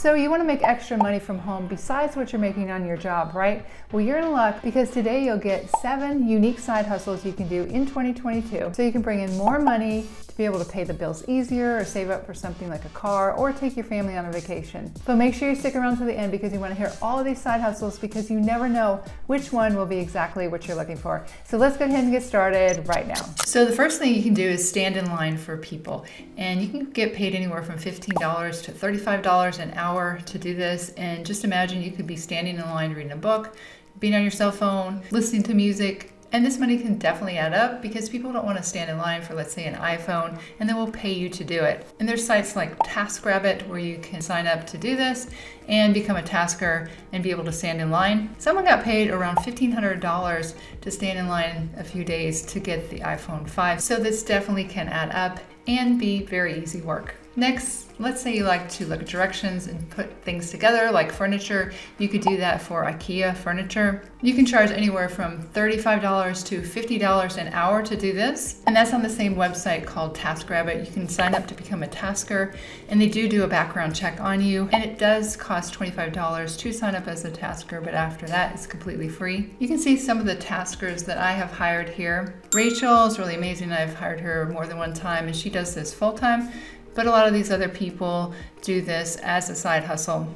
So you want to make extra money from home besides what you're making on your job, right? Well, you're in luck because today you'll get 7 unique side hustles you can do in 2022 so you can bring in more money to be able to pay the bills easier or save up for something like a car or take your family on a vacation. But make sure you stick around to the end because you want to hear all of these side hustles because you never know which one will be exactly what you're looking for. So let's go ahead and get started right now. So the first thing you can do is stand in line for people, and you can get paid anywhere from $15 to $35 an hour to do this. And just imagine you could be standing in line reading a book, being on your cell phone, listening to music. And this money can definitely add up because people don't want to stand in line for, let's say, an iPhone, and they will pay you to do it. And there's sites like TaskRabbit where you can sign up to do this and become a tasker and be able to stand in line. Someone got paid around $1,500 to stand in line a few days to get the iPhone 5. So this definitely can add up and be very easy work. Next, let's say you like to look at directions and put things together like furniture. You could do that for Ikea Furniture. You can charge anywhere from $35 to $50 an hour to do this. And that's on the same website called TaskRabbit. You can sign up to become a tasker, and they do a background check on you. And it does cost $25 to sign up as a tasker, but after that it's completely free. You can see some of the taskers that I have hired here. Rachel is really amazing. I've hired her more than one time, and she does this full time. But a lot of these other people do this as a side hustle.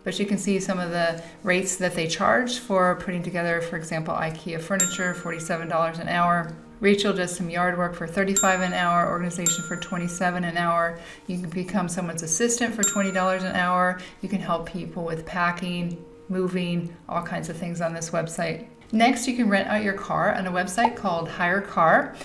But you can see some of the rates that they charge for putting together, for example, Ikea Furniture, $47 an hour. Rachel does some yard work for $35 an hour, organization for $27 an hour. You can become someone's assistant for $20 an hour. You can help people with packing, moving, all kinds of things on this website. Next, you can rent out your car on a website called Hire Car.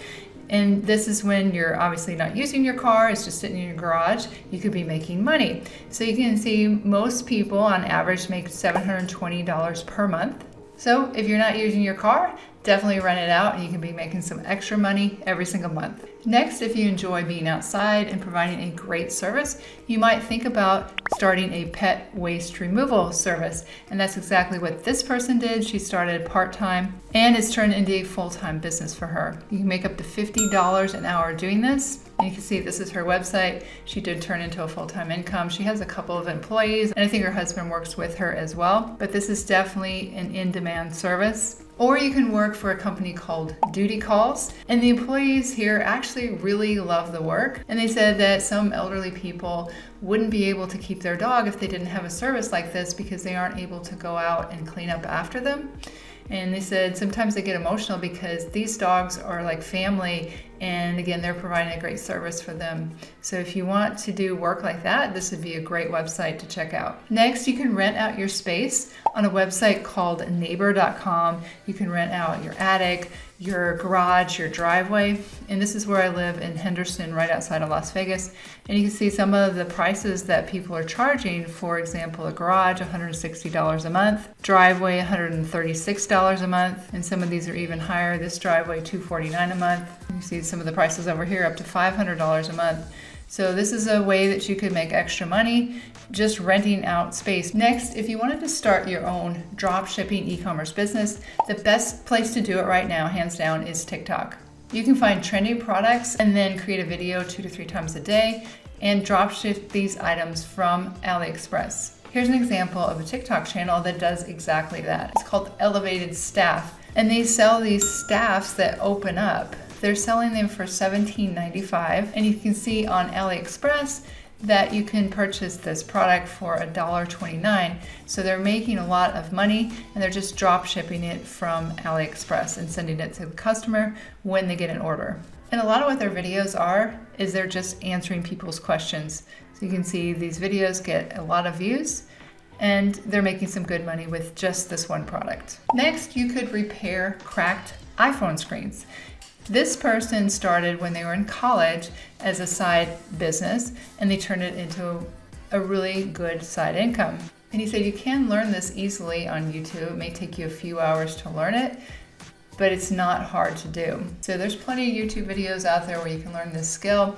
And this is when you're obviously not using your car, it's just sitting in your garage. You could be making money. So you can see most people on average make $720 per month. So if you're not using your car, definitely rent it out and you can be making some extra money every single month. Next, if you enjoy being outside and providing a great service, you might think about starting a pet waste removal service. And that's exactly what this person did. She started part-time and it's turned into a full-time business for her. You can make up to $50 an hour doing this. And you can see this is her website. She did turn into a full-time income. She has a couple of employees, and I think her husband works with her as well. But this is definitely an in-demand service. Or you can work for a company called Duty Calls. And the employees here actually really love the work. And they said that some elderly people wouldn't be able to keep their dog if they didn't have a service like this because they aren't able to go out and clean up after them. And they said sometimes they get emotional because these dogs are like family, and again, they're providing a great service for them. So if you want to do work like that, this would be a great website to check out. Next, you can rent out your space on a website called neighbor.com. You can rent out your attic, your garage, your driveway. And this is where I live in Henderson, right outside of Las Vegas. And you can see some of the prices that people are charging. For example, a garage, $160 a month, driveway, $136 a month. And some of these are even higher. This driveway, $249 a month. You see some of the prices over here, up to $500 a month. So this is a way that you could make extra money just renting out space. Next, if you wanted to start your own drop shipping e-commerce business, the best place to do it right now, hands down, is TikTok. You can find trendy products and then create a video 2 to 3 times a day and drop ship these items from AliExpress. Here's an example of a TikTok channel that does exactly that. It's called Elevated Staff, and they sell these staffs that open up. They're selling them for $17.95, and you can see on AliExpress that you can purchase this product for $1.29. So they're making a lot of money, and they're just drop shipping it from AliExpress and sending it to the customer when they get an order. And a lot of what their videos are is they're just answering people's questions. So you can see these videos get a lot of views, and they're making some good money with just this one product. Next, you could repair cracked iPhone screens. This person started when they were in college as a side business, and they turned it into a really good side income. And he said you can learn this easily on YouTube. It may take you a few hours to learn it, but it's not hard to do. So there's plenty of YouTube videos out there where you can learn this skill.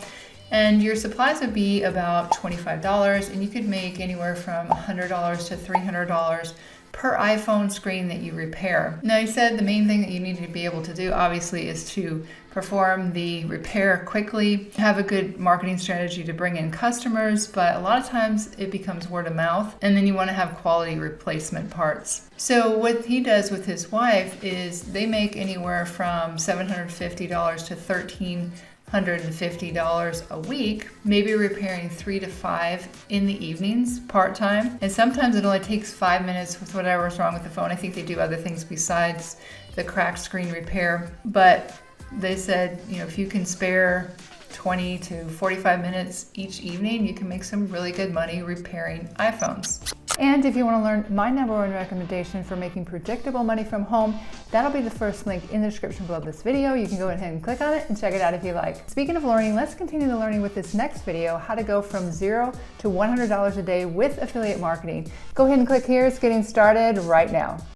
And your supplies would be about $25, and you could make anywhere from $100 to $300 per iPhone screen that you repair. Now, he said the main thing that you need to be able to do, obviously, is to perform the repair quickly, have a good marketing strategy to bring in customers, but a lot of times it becomes word of mouth, and then you want to have quality replacement parts. So what he does with his wife is they make anywhere from $750 to $1,350 a week, maybe repairing 3 to 5 in the evenings, part-time. And sometimes it only takes 5 minutes with whatever's wrong with the phone. I think they do other things besides the cracked screen repair. But they said, if you can spare 20 to 45 minutes each evening, you can make some really good money repairing iPhones. And if you want to learn my #1 recommendation for making predictable money from home, that'll be the first link in the description below this video. You can go ahead and click on it and check it out if you like. Speaking of learning, let's continue the learning with this next video, how to go from $0 to $100 a day with affiliate marketing. Go ahead and click here. It's getting started right now.